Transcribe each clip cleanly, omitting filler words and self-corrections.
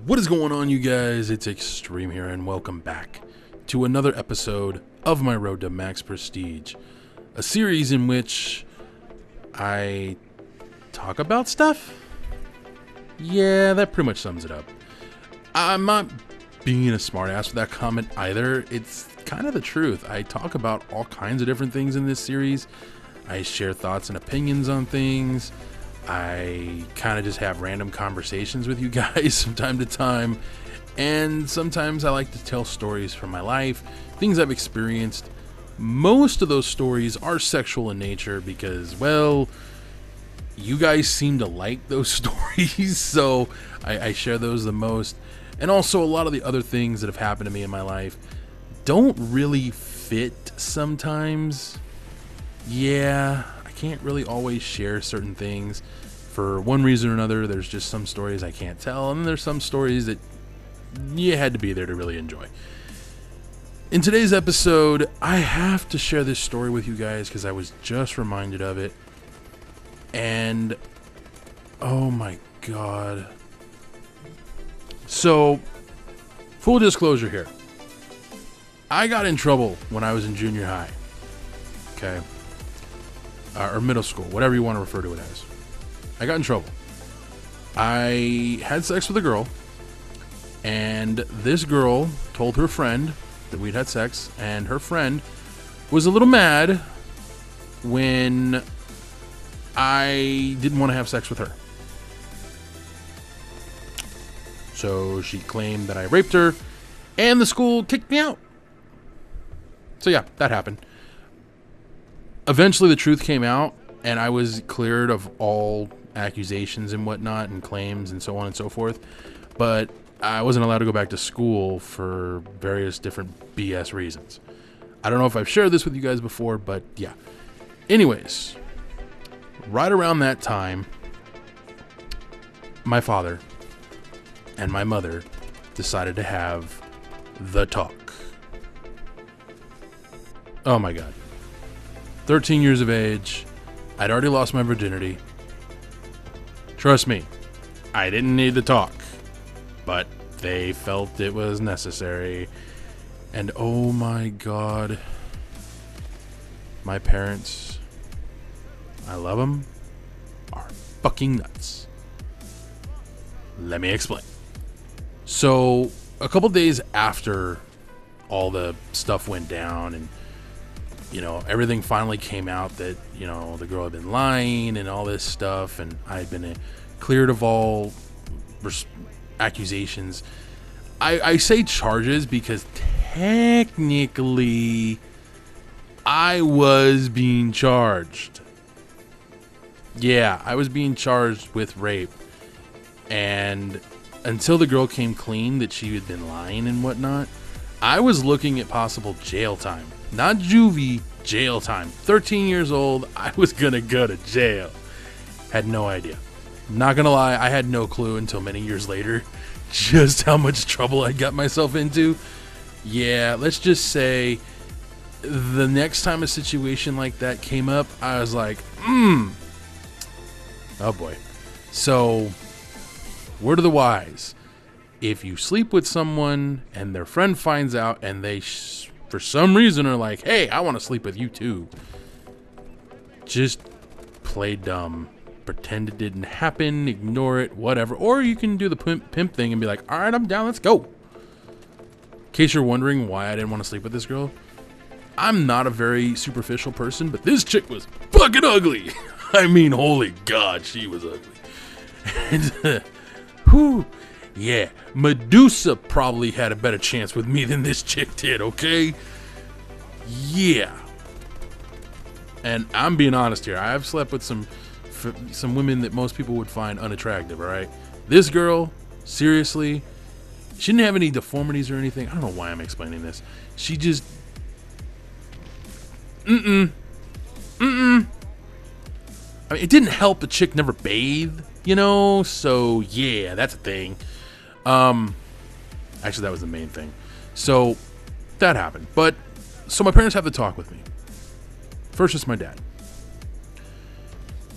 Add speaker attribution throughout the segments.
Speaker 1: What is going on, you guys? It's Extreme here, and welcome back to another episode of my Road to Max Prestige, a series in which I talk about stuff. Yeah, that pretty much sums it up. I'm not being a smartass with that comment either. It's kind of the truth. I talk about all kinds of different things in this series. I share thoughts and opinions on things. I kind of just have random conversations with you guys from time to time, and sometimes I like to tell stories from my life, things I've experienced. Most of those stories are sexual in nature because, well, you guys seem to like those stories, so I share those the most. And also, a lot of the other things that have happened to me in my life don't really fit sometimes. Yeah, can't really always share certain things for one reason or another. There's just some stories I can't tell, and there's some stories that you had to be there to really enjoy. In today's episode, I have to share this story with you guys because I was just reminded of it, and oh my god. So, full disclosure here, I got in trouble when I was in junior high. Okay, or middle school, whatever you want to refer to it as. I got in trouble. I had sex with a girl, and this girl told her friend that we'd had sex, and her friend was a little mad when I didn't want to have sex with her. So she claimed that I raped her, and the school kicked me out. So yeah, that happened. Eventually the truth came out, and I was cleared of all accusations and whatnot and claims and so on and so forth, but I wasn't allowed to go back to school for various different BS reasons. I don't know if I've shared this with you guys before, but yeah. Anyways, right around that time, my father and my mother decided to have the talk. Oh my god. 13 years of age, I'd already lost my virginity. Trust me, I didn't need the talk, but they felt it was necessary. And oh my god, my parents, I love them, are fucking nuts. Let me explain. So, a couple days after all the stuff went down and everything finally came out that, the girl had been lying and all this stuff, and I had been cleared of all accusations. I say charges because technically I was being charged. Yeah, I was being charged with rape. And until the girl came clean that she had been lying and whatnot, I was looking at possible jail time. Not juvie, jail time. 13 years old, I was gonna go to jail. Had no idea. Not gonna lie, I had no clue until many years later just how much trouble I got myself into. Yeah, let's just say the next time a situation like that came up, I was like, oh boy. So, word of the wise. If you sleep with someone and their friend finds out and they for some reason are like, hey, I want to sleep with you too, just play dumb. Pretend it didn't happen, ignore it, whatever. Or you can do the pimp thing and be like, all right, I'm down, let's go. In case you're wondering why I didn't want to sleep with this girl, I'm not a very superficial person, but this chick was fucking ugly. I mean, holy God, she was ugly. And, whew. Yeah, Medusa probably had a better chance with me than this chick did, okay? Yeah. And I'm being honest here. I've slept with some women that most people would find unattractive, all right? This girl, seriously, she didn't have any deformities or anything. I don't know why I'm explaining this. She just... I mean, it didn't help the chick never bathed, So, yeah, that's a thing. Actually, that was the main thing. So that happened. But so my parents have to talk with me. First, it's my dad.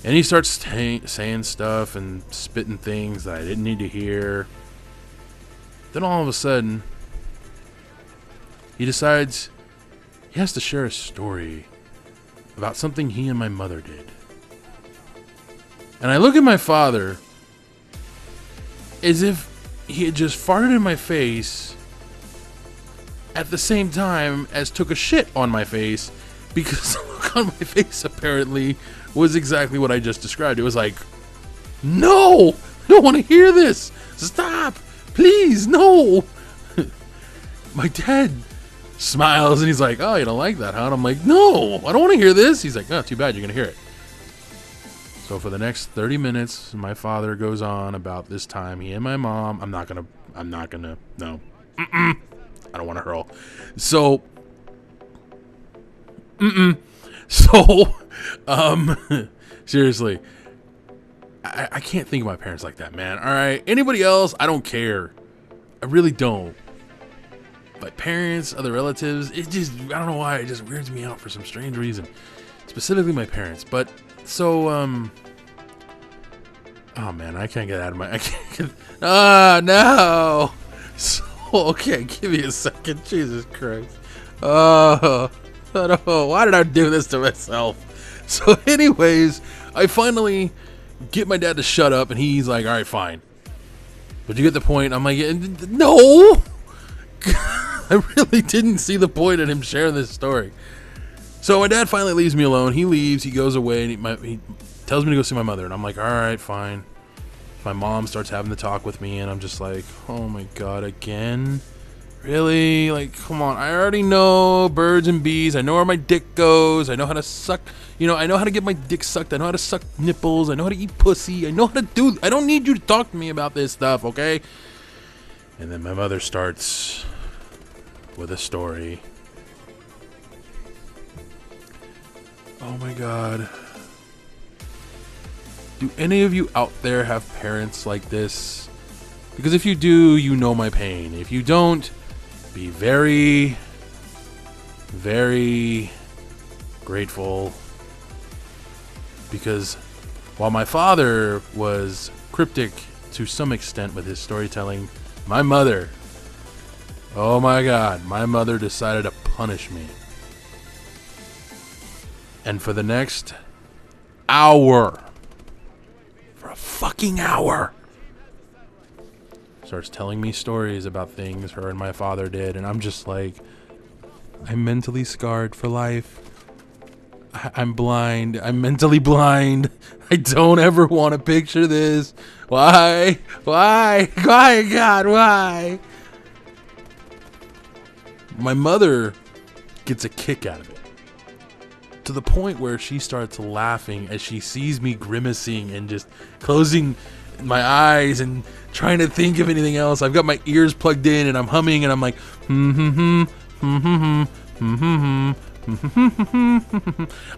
Speaker 1: And he starts saying stuff and spitting things that I didn't need to hear. Then all of a sudden, he decides he has to share a story about something he and my mother did. And I look at my father as if he had just farted in my face at the same time as took a shit on my face, because the look on my face apparently was exactly what I just described. It was like, no, I don't want to hear this. Stop, please, no. My dad smiles and he's like, oh, you don't like that, huh? And I'm like, no, I don't want to hear this. He's like, oh, too bad, you're going to hear it. So for the next 30 minutes, my father goes on about this time he and my mom, no. I don't want to hurl. So, seriously, I can't think of my parents like that, man. All right, anybody else, I don't care. I really don't. But parents, other relatives, I don't know why, it just weirds me out for some strange reason. Specifically my parents. But, so, oh man, I can't get out of my, no! So, okay, give me a second, Jesus Christ. Oh, I don't know, why did I do this to myself? So anyways, I finally get my dad to shut up, and he's like, alright, fine. But you get the point? I'm like, no! I really didn't see the point in him sharing this story. So my dad finally leaves me alone. He leaves, he goes away, and he tells me to go see my mother. And I'm like, alright, fine. My mom starts having the talk with me, and I'm just like, oh my god, again? Really? Like, come on. I already know birds and bees. I know where my dick goes. I know how to suck. You know, I know how to get my dick sucked. I know how to suck nipples. I know how to eat pussy. I know how to do... I don't need you to talk to me about this stuff, okay? And then my mother starts with a story. Oh my god. Do any of you out there have parents like this? Because if you do, you know my pain. If you don't, be very, very grateful. Because while my father was cryptic to some extent with his storytelling, my mother, oh my god, my mother decided to punish me. And for the next hour, for a fucking hour, starts telling me stories about things her and my father did, and I'm just like, I'm mentally scarred for life. I'm blind. I'm mentally blind. I don't ever want to picture this. Why? Why? Why, God? Why? My mother gets a kick out of it, to the point where she starts laughing as she sees me grimacing and just closing my eyes and trying to think of anything else. I've got my ears plugged in and I'm humming and I'm like,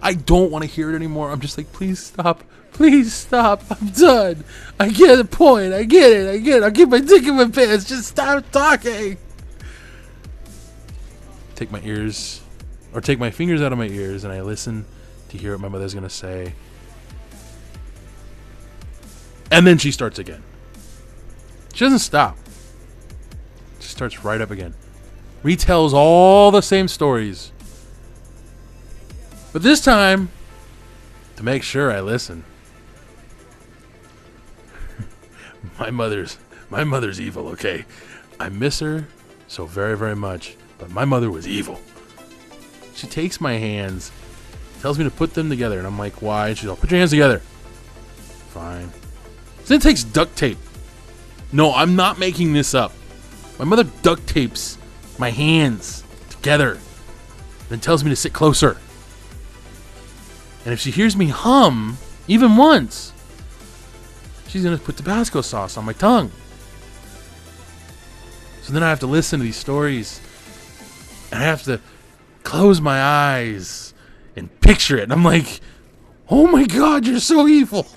Speaker 1: I don't want to hear it anymore. I'm just like, please stop. Please stop. I'm done. I get the point. I get it. I'll keep my dick in my pants. Just stop talking. Take my ears, or take my fingers out of my ears, and I listen to hear what my mother's going to say. And then she starts again. She doesn't stop. She starts right up again. Retells all the same stories. But this time, to make sure I listen, my mother's evil, okay? I miss her so very, very much, but my mother was evil. She takes my hands, tells me to put them together, and I'm like, why? And she's like, put your hands together. Fine. Then takes duct tape. No, I'm not making this up. My mother duct tapes my hands together, then tells me to sit closer. And if she hears me hum, even once, she's going to put Tabasco sauce on my tongue. So then I have to listen to these stories, and I have to close my eyes and picture it. And I'm like, oh my god, you're so evil.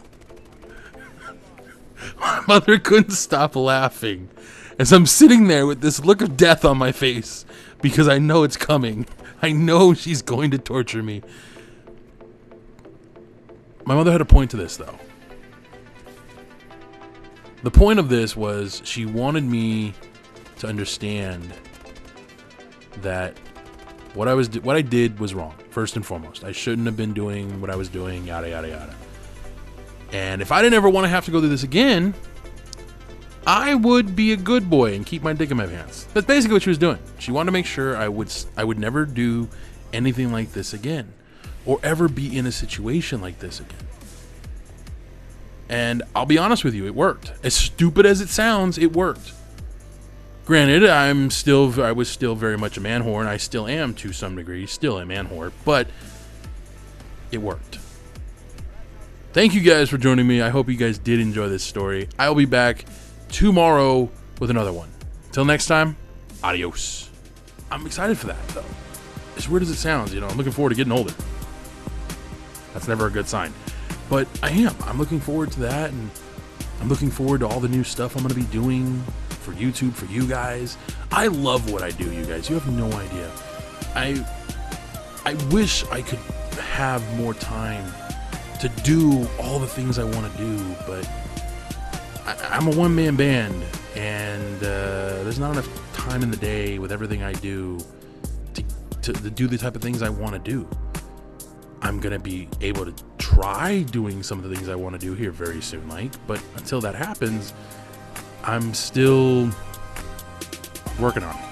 Speaker 1: My mother couldn't stop laughing as I'm sitting there with this look of death on my face, because I know it's coming. I know she's going to torture me. My mother had a point to this, though. The point of this was she wanted me to understand that what I did was wrong. First and foremost, I shouldn't have been doing what I was doing, yada yada yada. And if I didn't ever want to have to go through this again, I would be a good boy and keep my dick in my pants. That's basically what she was doing. She wanted to make sure I would never do anything like this again, or ever be in a situation like this again. And I'll be honest with you, it worked. As stupid as it sounds, it worked. Granted, I was still very much a man whore, and I still am to some degree, still a man whore, but it worked. Thank you guys for joining me. I hope you guys did enjoy this story. I'll be back tomorrow with another one. Till next time, adios. I'm excited for that, though. As weird as it sounds, I'm looking forward to getting older. That's never a good sign. But I am. I'm looking forward to that, and I'm looking forward to all the new stuff I'm going to be doing for YouTube, for you guys. I love what I do, you guys. You have no idea. I wish I could have more time to do all the things I want to do, but I'm a one-man band, and there's not enough time in the day with everything I do to do the type of things I want to do. I'm going to be able to try doing some of the things I want to do here very soon, Mike, but until that happens, I'm still working on it.